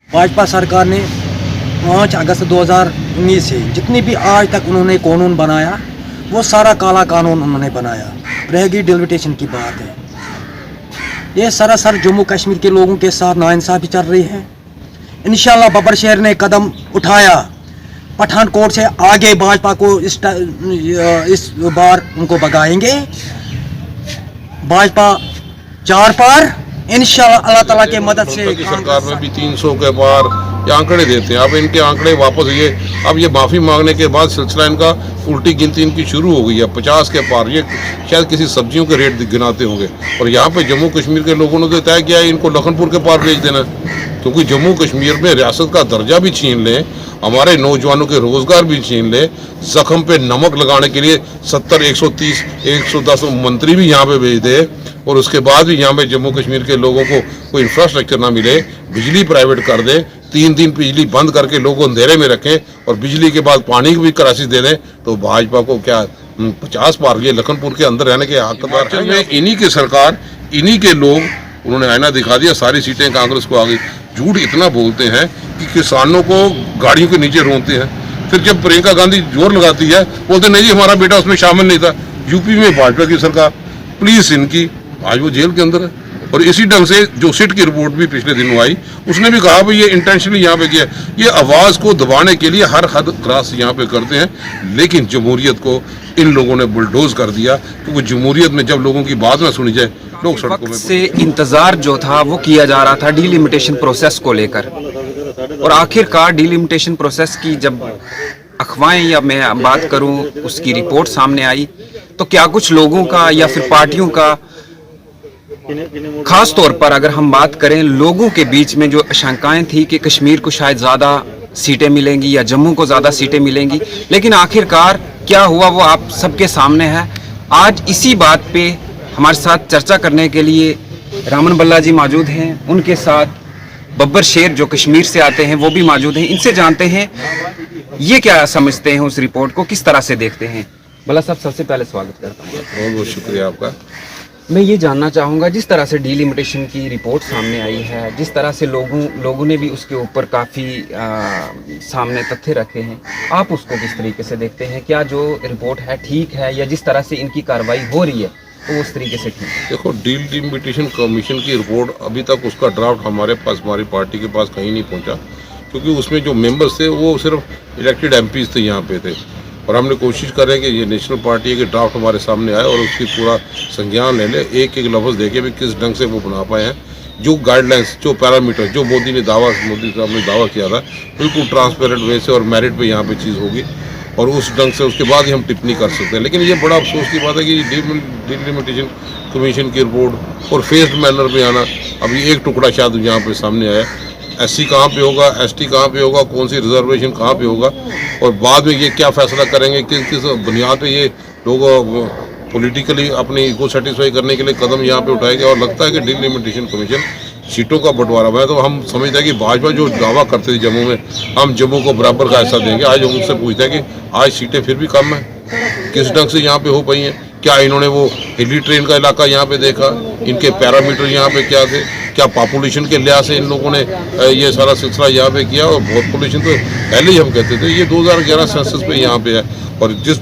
भाजपा सरकार ने 5 अगस्त 2019 से जितनी भी आज तक उन्होंने कानून बनाया वो सारा काला कानून उन्होंने बनाया। रहेगी डिलिमिटेशन की बात है, ये सरासर जम्मू कश्मीर के लोगों के साथ नाइंसाफी चल रही है। इंशाल्लाह बब्बर शहर ने कदम उठाया, पठानकोट से आगे भाजपा को इस बार उनको भगाएंगे। भाजपा 4 पार इंशाल्लाह अल्लाह ताला के मदद से। सरकार में भी 300 के पार ये आंकड़े देते हैं। अब इनके आंकड़े वापस अब ये माफ़ी मांगने के बाद सिलसिला इनका उल्टी गिनती इनकी शुरू हो गई है 50 के पार। ये शायद किसी सब्जियों के रेट गिनाते होंगे। और यहाँ पे जम्मू कश्मीर के लोगों ने तो तय किया है इनको लखनपुर के पार भेज देना, क्योंकि जम्मू कश्मीर में रियासत का दर्जा भी छीन लें, हमारे नौजवानों के रोजगार भी छीन ले, जख्म पे नमक लगाने के लिए 70, 130, 110 मंत्री भी यहाँ पे भेज दे और उसके बाद भी यहाँ पे जम्मू कश्मीर के लोगों को कोई इंफ्रास्ट्रक्चर ना मिले, बिजली प्राइवेट कर दे, 3 दिन बिजली बंद करके लोगों को अंधेरे में रखें और बिजली के बाद पानी की भी क्राइसिस दे दें, तो भाजपा को क्या 50 पार ये लखनपुर के अंदर रहने के हकदार हैं। इन्हीं की सरकार, इन्हीं के लोग, उन्होंने आईना दिखा दिया, सारी सीटें कांग्रेस को आ गई। झूठ इतना बोलते हैं कि किसानों को गाड़ियों के नीचे रोनते हैं, फिर जब प्रियंका गांधी जोर लगाती है बोलते नहीं जी हमारा बेटा उसमें शामिल नहीं था। यूपी में भाजपा की सरकार, पुलिस इनकी, आज वो जेल के अंदर है। और इसी ढंग से जो सिट की रिपोर्ट भी पिछले दिनों आई, उसने भी कहा भाई ये इंटेंशनली यहाँ पे किया, ये आवाज़ को दबाने के लिए हर हद क्रॉस यहाँ पे करते हैं। लेकिन जमहूरियत को इन लोगों ने बुलडोज कर दिया, क्योंकि जमहूरियत में जब लोगों की बात ना सुनी जाए लोग सड़कों में। से इंतजार जो था वो किया जा रहा था डिलिमिटेशन प्रोसेस को लेकर, और आखिरकार डिलिमिटेशन प्रोसेस की जब अखबारें या मैं बात करूं उसकी रिपोर्ट सामने आई, तो क्या कुछ लोगों का या फिर पार्टियों का, खास तौर पर अगर हम बात करें लोगों के बीच में जो आशंकाएं थी कि कश्मीर को शायद ज़्यादा सीटें मिलेंगी या जम्मू को ज़्यादा सीटें मिलेंगी, लेकिन आखिरकार क्या हुआ वो आप सबके सामने है। आज इसी बात पे हमारे साथ चर्चा करने के लिए रामन बल्ला जी मौजूद हैं, उनके साथ बब्बर शेर जो कश्मीर से आते हैं वो भी मौजूद हैं। इनसे जानते हैं ये क्या समझते हैं, उस रिपोर्ट को किस तरह से देखते हैं। बल्ला साहब, सबसे पहले स्वागत करता हूँ। बहुत बहुत शुक्रिया आपका। मैं ये जानना चाहूँगा, जिस तरह से डिलिमिटेशन की रिपोर्ट सामने आई है, जिस तरह से लोगों ने भी उसके ऊपर काफ़ी सामने तथ्य रखे हैं, आप उसको किस तरीके से देखते हैं? क्या जो रिपोर्ट है ठीक है, या जिस तरह से इनकी कार्रवाई हो रही है तो उस तरीके से ठीक है? देखो, डिलिमिटेशन कमीशन की रिपोर्ट अभी तक उसका ड्राफ्ट हमारे पास, हमारी पार्टी के पास कहीं नहीं पहुंचा, क्योंकि उसमें जो मेंबर्स थे वो सिर्फ इलेक्टेड एमपीज थे यहाँ पे थे। और हमने कोशिश करें कि ये नेशनल पार्टी के ड्राफ्ट हमारे सामने आए और उसकी पूरा संज्ञान ले ले, एक एक लफ्ज़ देखे भी किस ढंग से वो बना पाए हैं। जो गाइडलाइंस, जो पैरामीटर, जो मोदी साहब ने दावा किया था, बिल्कुल ट्रांसपेरेंट वे से और मेरिट पे यहाँ पे चीज़ होगी और उस ढंग से उसके बाद ही हम टिप्पणी कर सकते हैं। लेकिन ये बड़ा अफसोस की बात है कि डिलिमिटेशन कमीशन की रिपोर्ट और फेस्ड मैनर में आना, अभी एक टुकड़ा शायद यहाँ पे सामने आया। एससी कहाँ पे होगा, एसटी कहाँ पे होगा, कौन सी रिजर्वेशन कहाँ पे होगा, और बाद में ये क्या फैसला करेंगे, किस किस बुनियाद पे ये लोग पॉलिटिकली अपनी को सेटिस्फाई करने के लिए कदम यहाँ पे उठाएंगे। और लगता है कि डिलिमिटेशन कमीशन सीटों का बंटवारा है, तो हम समझते हैं कि भाजपा जो दावा करते थे जम्मू में, हम जम्मू को बराबर का हिस्सा देंगे, आज हम उनसे पूछते हैं कि आज सीटें फिर भी कम हैं, किस ढंग से यहाँ पे हो पाई हैं? क्या इन्होंने वो हिली ट्रेन का इलाका यहाँ पे देखा? इनके पैरामीटर यहाँ पे क्या थे? क्या पॉपुलेशन के लिहाज से इन लोगों ने ये सारा सिलसिला यहाँ पे किया? और बहुत पॉपुलेशन तो पहले ही हम कहते थे, ये 2011 सेंसस पे यहाँ पे है। और जिस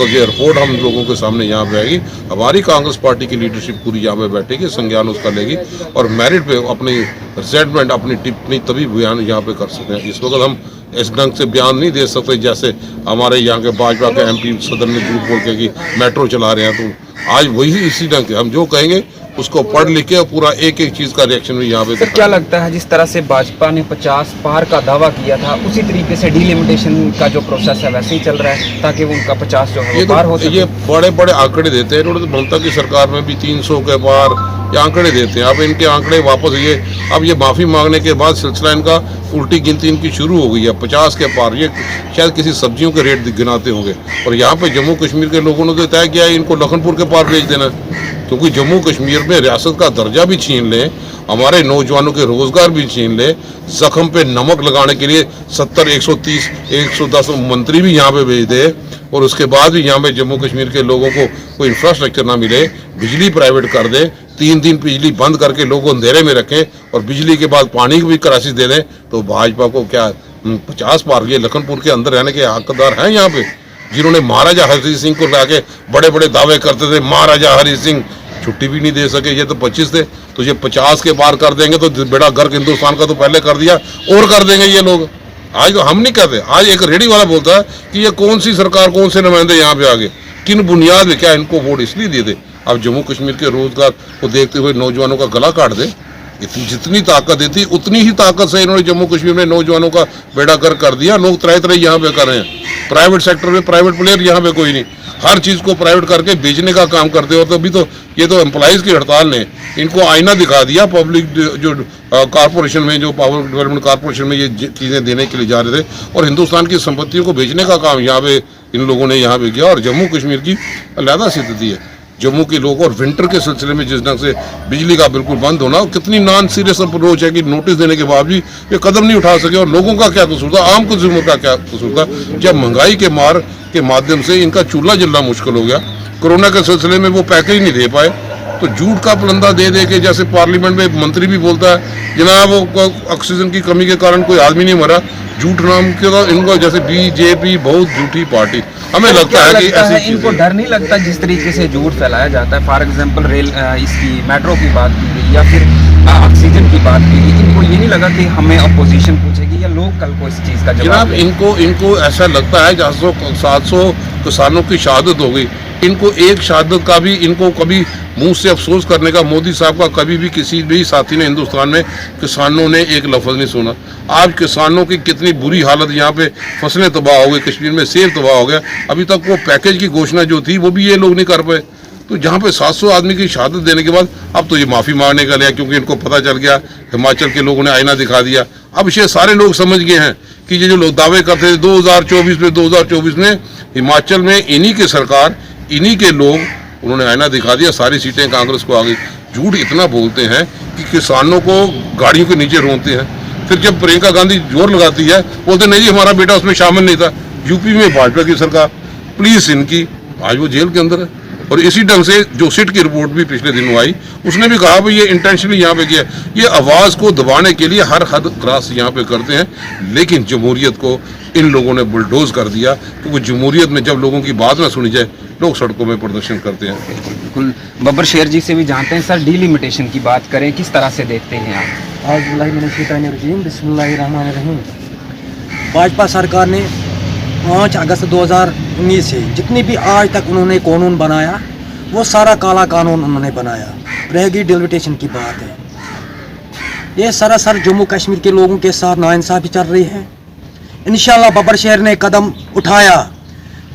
ये रिपोर्ट हम लोगों के सामने यहाँ पे आएगी, हमारी कांग्रेस पार्टी की लीडरशिप पूरी यहाँ पे बैठेगी, संज्ञान उसका लेगी और मेरिट पे अपनी रिजेंटमेंट, अपनी टिप्पणी तभी बयान यहाँ पे कर सकते हैं। इस वक्त हम इस ढंग से बयान नहीं दे सकते जैसे हमारे यहाँ के भाजपा के एमपी सदन में झूठ बोल के कि मेट्रो चला रहे हैं। तो आज वही इसी ढंग से हम जो कहेंगे उसको पढ़ लिख के पूरा एक एक चीज़ का रिएक्शन भी यहाँ पे। सर, क्या लगता है जिस तरह से भाजपा ने 50 पार का दावा किया था, उसी तरीके से डिलिमिटेशन का जो प्रोसेस है वैसे ही चल रहा है, ताकि वो उनका 50 जो है पार हो सके? ये बड़े बड़े आंकड़े देते हैं इन्होंने, तो ममता की सरकार में भी 300 के पार ये आंकड़े देते हैं। अब इनके आंकड़े वापस अब ये माफ़ी मांगने के बाद सिलसिला इनका उल्टी गिनती इनकी शुरू हो गई है 50 के पार। ये शायद किसी सब्जियों के रेट गिनाते होंगे। और यहाँ पे जम्मू कश्मीर के लोगों ने तो तय किया है इनको लखनपुर के पार भेज देना, क्योंकि जम्मू कश्मीर में रियासत का दर्जा भी छीन लें, हमारे नौजवानों के रोजगार भी छीन ले, जख्म पे नमक लगाने के लिए 70, 130, 110 मंत्री भी यहाँ पे भेज दे और उसके बाद भी यहाँ पे जम्मू कश्मीर के लोगों को कोई इंफ्रास्ट्रक्चर ना मिले, बिजली प्राइवेट कर दे, 3 दिन बिजली बंद करके लोगों को अंधेरे में रखें और बिजली के बाद पानी की भी क्राइसिस दे दें, तो भाजपा को क्या 50 पार ये लखनपुर के अंदर रहने के हकदार हैं यहाँ पे, जिन्होंने महाराजा हरि सिंह को लाके बड़े बड़े दावे करते थे, महाराजा हरि सिंह छुट्टी भी नहीं दे सके, ये तो 25 थे, तो ये 50 के पार कर देंगे तो बेड़ा गर्क हिंदुस्तान का तो पहले कर दिया और कर देंगे ये लोग। आज तो हम नहीं कहते, आज एक रेडी वाला बोलता है कि ये कौन सी सरकार, कौन से नुमाइंदे यहाँ पे आगे, किन बुनियाद में, क्या इनको वोट इसलिए दिए थे? अब जम्मू कश्मीर के रोजगार को देखते हुए नौजवानों का गला काट दे, जितनी ताकत देती उतनी ही ताकत से इन्होंने जम्मू कश्मीर में नौजवानों का बेड़ा गर्क कर दिया। लोग तरह तरह यहाँ पे कर रहे हैं, प्राइवेट सेक्टर में प्राइवेट प्लेयर यहाँ पे कोई नहीं, हर चीज़ को प्राइवेट करके बेचने का काम करते हो। तो अभी तो ये तो एम्प्लॉइज़ की हड़ताल ने इनको आईना दिखा दिया, पब्लिक जो कॉरपोरेशन में, जो पावर डेवलपमेंट कॉरपोरेशन में ये चीज़ें देने के लिए जा रहे थे, और हिंदुस्तान की संपत्तियों को बेचने का काम यहाँ पे इन लोगों ने यहाँ पे किया। और जम्मू कश्मीर की अलहदा स्थिति है, जम्मू के लोग, और विंटर के सिलसिले में जिस ढंग से बिजली का बिल्कुल बंद होना, कितनी नॉन सीरियस अप्रोच है कि नोटिस देने के बावजूद ये कदम नहीं उठा सके। और लोगों का क्या कसूर था, आम कंज्यूमर का क्या कसूर था, जब महंगाई के मार के माध्यम से इनका चूल्हा जलना मुश्किल हो गया। कोरोना के सिलसिले में वो पैकेज नहीं दे पाए, तो झूठ का पलंदा दे दे के, जैसे पार्लियामेंट में मंत्री भी बोलता है जनाब वो ऑक्सीजन की कमी के कारण कोई आदमी नहीं मरा, झूठ नाम के तो इनको, जैसे बीजेपी बहुत झूठी पार्टी। हमें लगता है कि ऐसी इनको डर नहीं लगता जिस तरीके से झूठ फैलाया जाता है? फॉर एग्जांपल रेल, इसकी मेट्रो की बात की गई या फिर ऑक्सीजन की बात की गई, इनको ये नहीं लगा कि हमें अपोजिशन पूछेगी या लोग कल को इस चीज़ का जवाब? जनाब इनको ऐसा लगता है 700 किसानों की शहादत हो गई, इनको एक शहादत का भी इनको कभी मुंह से अफसोस करने का, मोदी साहब का कभी भी किसी भी साथी ने हिंदुस्तान में किसानों ने एक लफ्ज़ नहीं सुना। आज किसानों की कितनी बुरी हालत, यहाँ पे फसलें तबाह हो गई, कश्मीर में सेब तबाह हो गया, अभी तक वो पैकेज की घोषणा जो थी वो भी ये लोग नहीं कर पाए। तो जहाँ पे 700 आदमी की शहादत देने के बाद अब तो ये माफ़ी मांगने का लिया, क्योंकि इनको पता चल गया, हिमाचल के लोगों ने आईना दिखा दिया। अब ये सारे लोग समझ गए हैं कि ये जो लोग दावे करते थे 2024 में हिमाचल में इन्हीं की सरकार, इन्हीं के लोग, उन्होंने आईना दिखा दिया, सारी सीटें कांग्रेस को आ गई। झूठ इतना बोलते हैं कि किसानों को गाड़ियों के नीचे रोनते हैं, फिर जब प्रियंका गांधी जोर लगाती है बोलते नहीं जी हमारा बेटा उसमें शामिल नहीं था। यूपी में भाजपा की सरकार, पुलिस इनकी, आज वो जेल के अंदर है। और इसी ढंग से जो सिट की रिपोर्ट भी पिछले दिनों आई, उसने भी कहा भाई ये इंटेंशनली यहाँ पे किया, ये आवाज़ को दबाने के लिए हर हद क्रॉस यहाँ पे करते हैं। लेकिन जमहूरियत को इन लोगों ने बुलडोज कर दिया, क्योंकि जमहूरियत में जब लोगों की बात ना सुनी जाए, लोग सड़कों में प्रदर्शन करते हैं। बिल्कुल, बब्बर शेर जी से भी जानते हैं सर, डिलिमिटेशन की बात करें, किस तरह से देखते हैं आप? बिस्मिल्लाहिर्रहमानिर्रहीम। भाजपा सरकार ने 5 अगस्त 2019 से जितनी भी आज तक उन्होंने कानून बनाया, वो सारा काला कानून उन्होंने बनाया। रहेगी डिलिमिटेशन की बात है, ये सरासर जम्मू कश्मीर के लोगों के साथ नाइंसाफ़ी चल रही है। इंशाल्लाह बब्बर शेर ने कदम उठाया,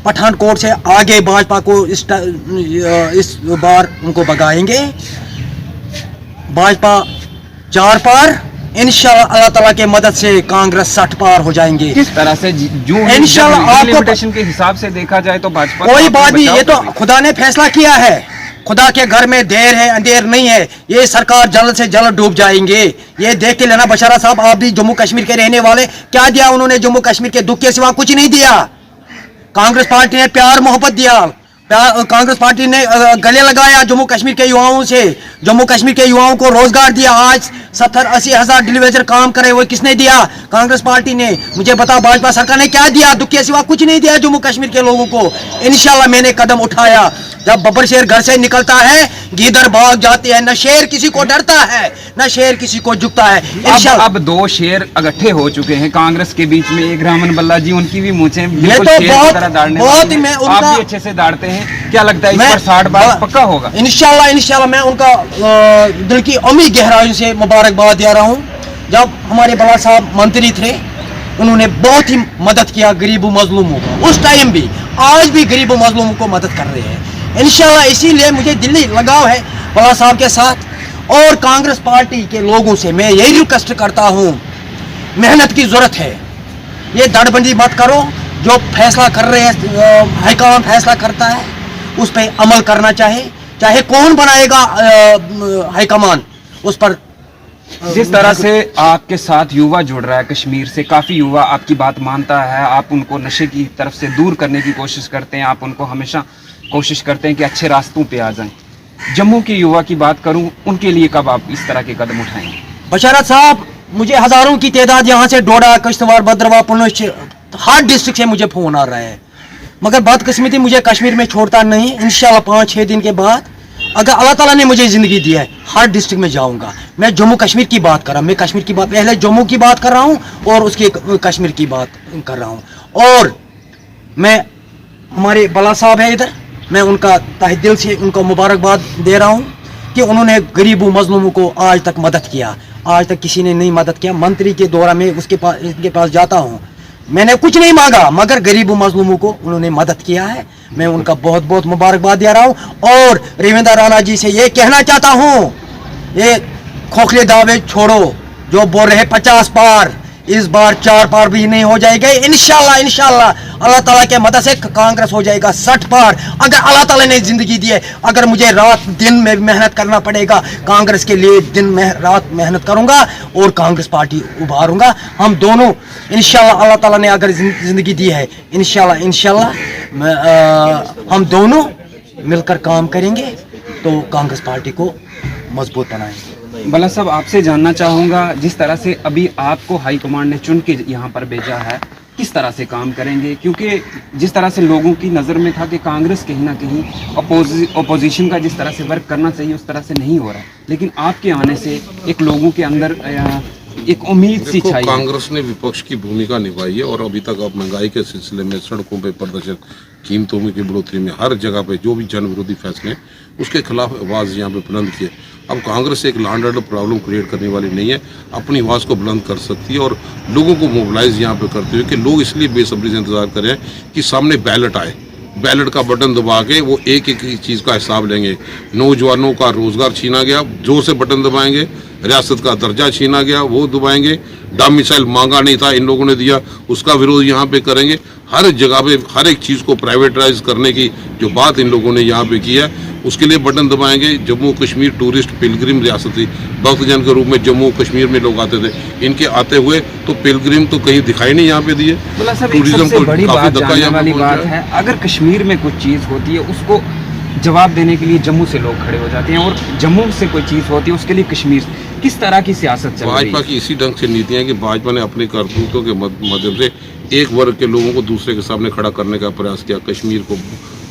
पठानकोट से आगे भाजपा को इस बार उनको भगाएंगे। भाजपा 4 पार, इंशाल्लाह अल्लाह ताला के मदद से कांग्रेस 60 पार हो जाएंगे। किस तरह से जो इंशाल्लाह आपको डिलिमिटेशन के हिसाब से देखा जाए तो भाजपा कोई बात नहीं, ये तो खुदा ने फैसला किया है, खुदा के घर में देर है अंधेर नहीं है। ये सरकार जल्द से जल्द डूब जाएंगे, ये देख के लेना। बशारा साहब आप भी जम्मू कश्मीर के रहने वाले, क्या दिया उन्होंने जम्मू कश्मीर के दुख के सिवा? कुछ नहीं दिया। कांग्रेस पार्टी ने प्यार मोहब्बत दिया, कांग्रेस पार्टी ने गले लगाया जम्मू कश्मीर के युवाओं से, जम्मू कश्मीर के युवाओं को रोजगार दिया। आज 70-80 हज़ार डिलीवेजर काम करे, वो किसने दिया? कांग्रेस पार्टी ने। मुझे बताओ भाजपा सरकार ने क्या दिया? दुख के सिवा कुछ नहीं दिया जम्मू कश्मीर के लोगों को। इंशाल्लाह मैंने कदम उठाया, जब बब्बर शेर घर से निकलता है गीदड़ भाग जाते हैं, न शेर किसी को डरता है न शेर किसी को झुकता है। इंशाल्लाह अब 2 शेर इकट्ठे हो चुके हैं कांग्रेस के बीच में, एक रामन बल्ला जी, उनकी भी मूंछें बिल्कुल तो शेर की तरह दाढ़ने वाली हैं। आप भी अच्छे से दाढ़ते हैं, क्या लगता है इस पर 60 बार पक्का होगा? इंशाल्लाह मैं उनका दिल की अमी गहराइयों से मुबारकबाद दे रहा हूँ। जब हमारे बड़ा साहब मंत्री थे, उन्होंने बहुत ही मदद किया गरीबों मजलूमों को, उस टाइम भी, आज भी गरीबों मजलूमों को मदद कर रहे हैं इंशाल्लाह। इसीलिए मुझे दिल्ली लगाव है बड़ा साहब के साथ, और कांग्रेस पार्टी के लोगों से मैं यही रिक्वेस्ट करता हूँ, मेहनत की ज़रूरत है, ये दड़बंदी मत करो। जो फैसला कर रहे हैं, हाईकमान फैसला करता है, उस पर अमल करना चाहे कौन बनाएगा हाईकमान, उस पर। जिस तरह से आपके साथ युवा जुड़ रहा है कश्मीर से, काफ़ी युवा आपकी बात मानता है, आप उनको नशे की तरफ से दूर करने की कोशिश करते हैं, आप उनको हमेशा कोशिश करते हैं कि अच्छे रास्तों पे आ जाएं, जम्मू के युवा की बात करूं, उनके लिए कब आप इस तरह के कदम उठाएंगे? बशारत साहब, मुझे हजारों की तादाद यहाँ से डोडा, किश्तवाड़, भद्रवाह, पुंछ, हर डिस्ट्रिक्ट से मुझे फोन आ रहा है, मगर बदकिस्मती मुझे कश्मीर में छोड़ता नहीं। इंशाल्लाह 5-6 दिन के बाद अगर अल्लाह ताला ने मुझे ज़िंदगी दी है, हर डिस्ट्रिक्ट में जाऊंगा। मैं जम्मू कश्मीर की बात कर रहा हूँ, मैं कश्मीर की बात पहले जम्मू की बात कर रहा हूँ और उसके कश्मीर की बात कर रहा हूँ। और मैं, हमारे बला साहब है इधर, मैं उनका तहे दिल से उनको मुबारकबाद दे रहा हूँ कि उन्होंने गरीबों मजलूमों को आज तक मदद किया। आज तक किसी ने नहीं मदद किया। मंत्री के दौरा में इसके पास जाता हूँ, मैंने कुछ नहीं मांगा, मगर गरीबों मजलूमों को उन्होंने मदद किया है। मैं उनका बहुत बहुत मुबारकबाद दे रहा हूँ। और रेवेंद्र राणा जी से ये कहना चाहता हूँ, ये खोखले दावे छोड़ो जो बोल रहे 50 पार, इस बार 4 पार भी नहीं हो जाएगा। इंशाल्लाह अल्लाह ताला के मदद से कांग्रेस हो जाएगा 60 पार, अगर अल्लाह ताला ने जिंदगी दी है। अगर मुझे रात दिन में मेहनत करना पड़ेगा कांग्रेस के लिए, दिन में रात मेहनत करूंगा और कांग्रेस पार्टी उभारूंगा। हम दोनों इंशाल्लाह, अल्लाह ताला ने अगर जिंदगी दी है, इंशाल्लाह हम दोनों मिलकर काम करेंगे तो कांग्रेस पार्टी को मजबूत बनाएंगे। बला साहब, आपसे जानना चाहूँगा, जिस तरह से अभी आपको हाई कमांड ने चुन के यहाँ पर भेजा है, किस तरह से काम करेंगे? क्योंकि जिस तरह से लोगों की नज़र में था कि कांग्रेस कहीं ना कहीं अपोजिशन का जिस तरह से वर्क करना चाहिए उस तरह से नहीं हो रहा, लेकिन आपके आने से एक लोगों के अंदर एक उम्मीद सी छाई। कांग्रेस ने विपक्ष की भूमिका निभाई है और अभी तक आप महंगाई के सिलसिले में, सड़कों पे प्रदर्शन, कीमतों में की बढ़ोतरी में, हर जगह पे जो भी जन विरोधी फैसले उसके खिलाफ आवाज़ यहाँ पे बुलंद किए। अब कांग्रेस एक law and order problem create करने वाली नहीं है, अपनी आवाज़ को बुलंद कर सकती है और लोगों को मोबिलाइज यहाँ पे करते हुए कि लोग इसलिए बेसब्री से इंतजार कर रहे हैं कि सामने बैलेट आए, बैलेट का बटन दबा के वो एक एक चीज़ का हिसाब लेंगे। नौजवानों का रोजगार छीना गया, जोर से बटन दबाएंगे। रियासत का दर्जा छीना गया, वो दबाएंगे। डोमिसाइल मांगा नहीं था, इन लोगों ने दिया, उसका विरोध यहाँ पे करेंगे। हर जगह पे हर एक चीज़ को प्राइवेटाइज करने की जो बात इन लोगों ने यहाँ पे की है, उसके लिए बटन दबाएंगे। जम्मू कश्मीर टूरिस्ट पिलग्रिम रियासत थी, भक्तजन के रूप में जम्मू कश्मीर में लोग आते थे, इनके आते हुए तो पिलग्रिम तो कहीं दिखाई नहीं यहाँ पे दिए। टूरिज्म को बड़ी बात जानने वाली बात है, अगर कश्मीर में कुछ चीज़ होती है उसको जवाब देने के लिए जम्मू से लोग खड़े हो जाते हैं, और जम्मू से कोई चीज़ होती है उसके लिए कश्मीर। किस तरह की सियासत चल रही है? भाजपा की इसी ढंग से नीतियाँ कि भाजपा ने अपने करतूतों के माध्यम से एक वर्ग के लोगों को दूसरे के सामने खड़ा करने का प्रयास किया। कश्मीर को,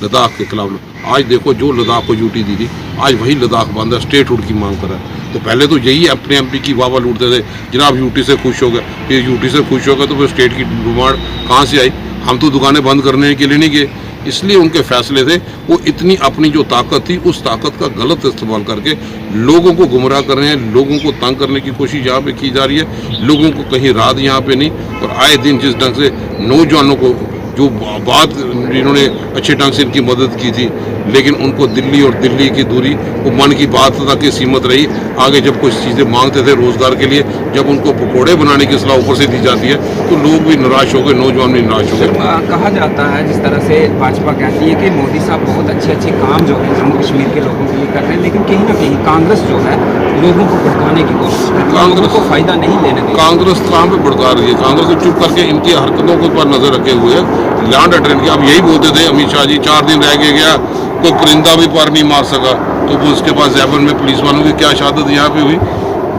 लद्दाख के खिलाफ, आज देखो जो लद्दाख को यूटी दी थी, आज वही लद्दाख बांधा स्टेटहुड की मांग कर रहा है। तो पहले तो यही अपने एमपी की वाह लूटते थे, जनाब यूटी से खुश हो गए, फिर यूटी से खुश हो गए तो फिर स्टेट की डिमांड कहाँ से आई? हम तो दुकानें बंद करने के लिए नहीं गए। इसलिए उनके फैसले थे, वो इतनी अपनी जो ताकत थी उस ताकत का गलत इस्तेमाल करके लोगों को गुमराह कर रहे हैं, लोगों को तंग करने की कोशिश यहाँ पे की जा रही है। लोगों को कहीं राहत यहाँ पे नहीं, और आए दिन जिस ढंग से नौजवानों को जो बात इन्होंने अच्छे ढंग से इनकी मदद की थी, लेकिन उनको दिल्ली और दिल्ली की दूरी वो मन की बात तक ही सीमित रही। आगे जब कुछ चीज़ें मांगते थे रोजगार के लिए, जब उनको पकौड़े बनाने की सलाह ऊपर से दी जाती है तो लोग भी निराश हो गए, नौजवान भी निराश हो गए। कहा जाता है, जिस तरह से भाजपा कहती है कि मोदी साहब बहुत अच्छे काम जो है जम्मू कश्मीर के लोगों के लिए कर रहे हैं, लेकिन कहीं ना कहीं कांग्रेस जो है लोगों को भड़काने की कोशिश कर रही है, कांग्रेस को फायदा नहीं लेने देगी। कांग्रेस कहाँ पे भड़का रही है? कांग्रेस तो चुप करके इनकी हरकतों को पर नजर रखे हुए है, लैंड अटेंड किया। अब यही बोलते थे अमित शाह जी, 4 दिन रह के गया, कोई परिंदा भी पर नहीं मार सका। तो वो उसके बाद जैबर में पुलिस वालों की क्या शहादत यहाँ पे हुई?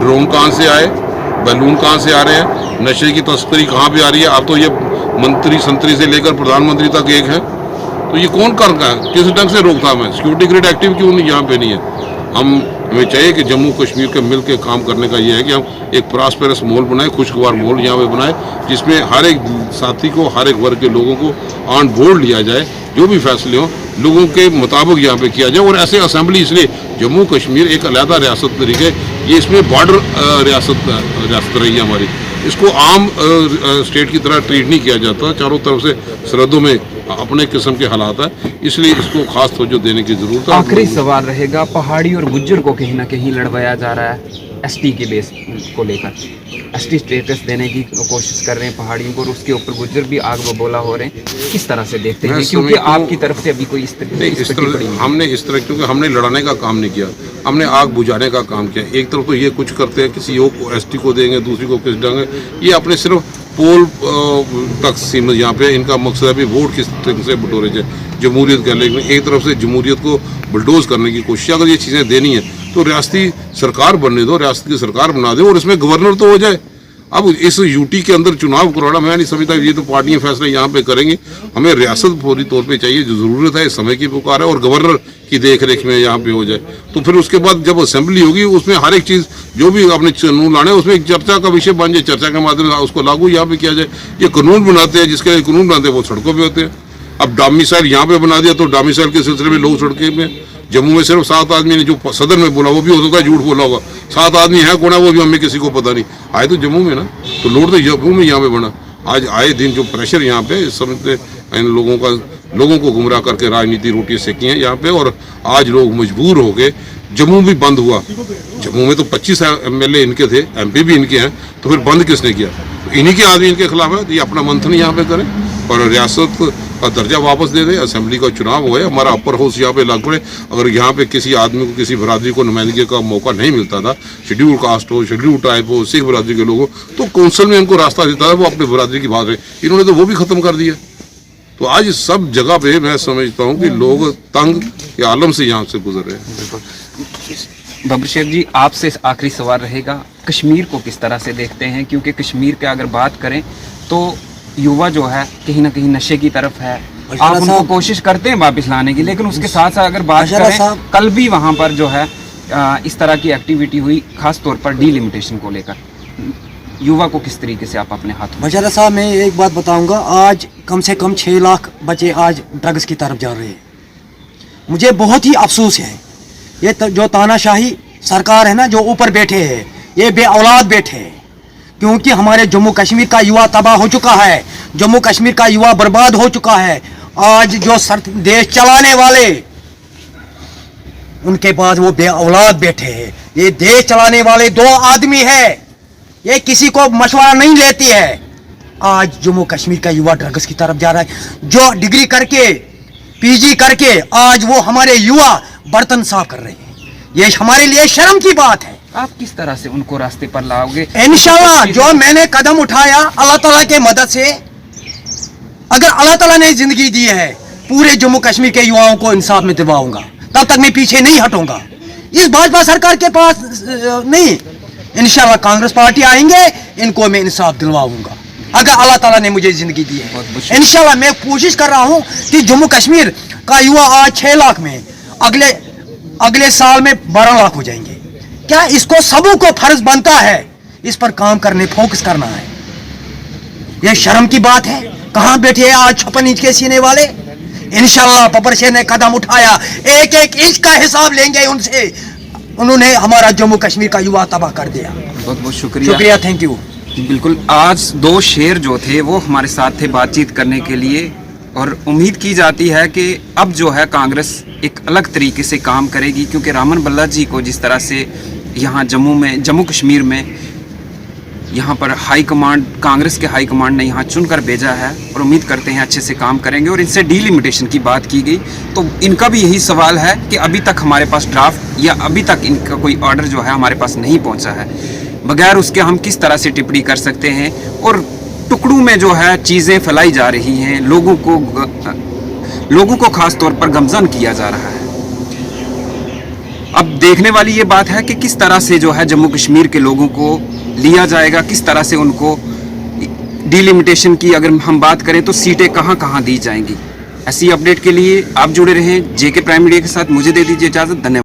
ड्रोन कहाँ से आए, बैलून कहाँ से आ रहे हैं, नशे की तस्करी कहाँ पे आ रही है? अब तो ये मंत्री संतरी से लेकर प्रधानमंत्री तक एक है, तो ये कौन कर रहा है? किस ढंग से रोकथाम है? सिक्योरिटी ग्रेड एक्टिव क्यों नहीं यहाँ पे नहीं है? हमें चाहिए कि जम्मू कश्मीर के मिल के काम करने का ये है कि हम एक प्रॉस्पेरस माहौल बनाए, खुशगवार माहौल यहाँ पे बनाए, जिसमें हर एक साथी को, हर एक वर्ग के लोगों को ऑन बोर्ड लिया जाए, जो भी फैसले हों लोगों के मुताबिक यहाँ पे किया जाए। और ऐसे असेंबली, इसलिए जम्मू कश्मीर एक अलहदा रियासत तरीके, ये इसमें बॉर्डर रियासत रही है हमारी, इसको आम स्टेट की तरह ट्रीट नहीं किया जाता। चारों तरफ से सरहदों में अपने किस्म के हालात है, इसलिए इसको खास तवज्जो देने की जरूरत है। आखिरी सवाल रहेगा, पहाड़ी और गुज्जर को कहीं ना कहीं लड़वाया जा रहा है एसटी के बेस को लेकर, एसटी स्टेटस देने की कोशिश कर रहे हैं पहाड़ियों को, और उसके ऊपर गुज्जर भी आग बबोला हो रहे हैं। किस तरह से देखते हैं? क्योंकि आपकी तरफ से अभी कोई हमने इस तरह, क्योंकि हमने लड़ाने का काम नहीं किया, हमने आग बुझाने का काम किया। एक तरफ तो ये कुछ करते हैं, किसी को एसटी को देंगे, दूसरी को किस ढंग, ये अपने सिर्फ पोल तक सीमित यहाँ पे इनका मकसद है भी वोट किस तरह से बटोरे जाए। जमहूरियत कह लें, एक तरफ से जमहूरियत को बुलडोज करने की कोशिश। अगर ये चीज़ें देनी है तो रियासती सरकार बनने दो, रियासत की सरकार बना दे और इसमें गवर्नर तो हो जाए। अब इस यूटी के अंदर चुनाव करवाना मैं नहीं समझता, ये तो पार्टियां फैसले यहाँ पे करेंगी। हमें रियासत पूरी तौर पे चाहिए, जो ज़रूरत है, इस समय की पुकार है, और गवर्नर की देख रेख में यहाँ पे हो जाए। तो फिर उसके बाद जब असेंबली होगी उसमें हर एक चीज़ जो भी आपने कानून लाने उसमें एक चर्चा का विषय बन जाए, चर्चा के माध्यम से उसको लागू यहाँ पे किया जाए। ये कानून बनाते हैं, जिसके लिए कानून बनाते हैं वो सड़कों पर होते हैं। अब डोमिसाइल यहाँ पे बना दिया तो डोमिसाइल के सिलसिले में लोग सड़के में, जम्मू में सिर्फ 7 आदमी ने जो सदन में बोला, वो भी हो सकता है झूठ बोला होगा, 7 आदमी है कौन है वो भी हमें किसी को पता नहीं। आए तो जम्मू में ना, तो लोड तो जम्मू में यहाँ पे बना। आज आए दिन जो प्रेशर यहाँ पे इस समय इन लोगों को गुमराह करके राजनीति रोटी सेकी है यहाँ पे, और आज लोग मजबूर हो गए। जम्मू भी बंद हुआ, जम्मू में तो 25 MLA इनके थे, MP भी इनके हैं, तो फिर बंद किसने किया? इन्हीं के आदमी इनके खिलाफ है, तो ये अपना मंथन यहाँ पे करें और रियासत का दर्जा वापस दे दे। असेंबली का चुनाव हो, हमारा अपर हाउस यहाँ पे लागू पड़े। अगर यहाँ पे किसी आदमी को, किसी बरादरी को नुमाइंदगी का मौका नहीं मिलता था, शेड्यूल कास्ट हो, शेड्यूल ट्राइब हो, सिख बरादरी के लोग हो, तो कौंसिल में उनको रास्ता देता है, वो अपने बरादरी की बात है। इन्होंने तो वो भी खत्म कर दिया। तो आज सब जगह पे मैं समझता हूँ कि लोग तंग के आलम से यहाँ से गुजर रहे हैं। बब्बर शेख जी, आपसे आखिरी सवाल रहेगा, कश्मीर को किस तरह से देखते हैं? क्योंकि कश्मीर की अगर बात करें तो युवा जो है कहीं ना कहीं नशे की तरफ है। आप उनको कोशिश करते हैं वापस लाने की, लेकिन उसके साथ साथ अगर बात करें, कल भी वहाँ पर जो है इस तरह की एक्टिविटी हुई, खास तौर पर डीलिमिटेशन को लेकर। युवा को किस तरीके से आप अपने हाथ में? बशारा साहब, मैं एक बात बताऊंगा, आज कम से कम 6 लाख बच्चे आज ड्रग्स की तरफ जा रहे हैं। मुझे बहुत ही अफसोस है, ये जो तानाशाही सरकार है ना, जो ऊपर बैठे हैं, ये बे औलाद बैठे हैं। क्योंकि हमारे जम्मू कश्मीर का युवा तबाह हो चुका है, जम्मू कश्मीर का युवा बर्बाद हो चुका है। आज जो देश चलाने वाले, उनके पास वो बे औलाद बैठे हैं। ये देश चलाने वाले 2 आदमी है, ये किसी को मशवरा नहीं लेती है। आज जम्मू कश्मीर का युवा ड्रग्स की तरफ जा रहा है। जो डिग्री करके, PG करके आज वो हमारे युवा बर्तन साफ कर रहे हैं। ये हमारे लिए शर्म की बात है। आप किस तरह से उनको रास्ते पर लाओगे? इंशाल्लाह जो मैंने कदम उठाया अल्लाह ताला के मदद से, अगर अल्लाह ताला ने जिंदगी दी है, पूरे जम्मू कश्मीर के युवाओं को इंसाफ में दिलवाऊंगा। तब तक मैं पीछे नहीं हटूंगा। इस भाजपा सरकार के पास नहीं, इंशाल्लाह कांग्रेस पार्टी आएंगे, इनको मैं इंसाफ दिलवाऊंगा अगर अल्लाह ताला ने मुझे जिंदगी दी है। इंशाल्लाह मैं कोशिश कर रहा हूं कि जम्मू कश्मीर का युवा आज 6 लाख में, अगले साल में 12 लाख हो जाएंगे। क्या इसको सबों को फर्ज बनता है इस पर काम करने, फोकस करना है? यह शर्म की बात है। कहां बैठे हैं आज 56 इंच के सीने वाले? इंशाल्लाह बब्बर शेख ने कदम उठाया, एक एक इंच का हिसाब लेंगे उनसे। उन्होंने हमारा जम्मू कश्मीर का युवा तबाह कर दिया। बहुत बहुत शुक्रिया, थैंक यू। बिल्कुल, आज 2 शेर जो थे वो हमारे साथ थे बातचीत करने के लिए, और उम्मीद की जाती है कि अब जो है कांग्रेस एक अलग तरीके से काम करेगी। क्योंकि रामन बल्ला जी को जिस तरह से यहाँ जम्मू कश्मीर में यहाँ पर हाई कमांड, कांग्रेस के हाई कमांड ने यहाँ चुनकर भेजा है, और उम्मीद करते हैं अच्छे से काम करेंगे। और इनसे डीलिमिटेशन की बात की गई तो इनका भी यही सवाल है कि अभी तक हमारे पास ड्राफ्ट या अभी तक इनका कोई ऑर्डर जो है हमारे पास नहीं पहुँचा है। बगैर उसके हम किस तरह से टिप्पणी कर सकते हैं? और टुकड़ों में जो है चीज़ें फैलाई जा रही हैं, लोगों को खास तौर पर गमजन किया जा रहा है। अब देखने वाली ये बात है कि किस तरह से जो है जम्मू कश्मीर के लोगों को लिया जाएगा, किस तरह से उनको डीलिमिटेशन की अगर हम बात करें तो सीटें कहां कहां दी जाएंगी। ऐसी अपडेट के लिए आप जुड़े रहें JK प्राइम मीडिया के साथ। मुझे दे दीजिए इजाज़त। धन्यवाद।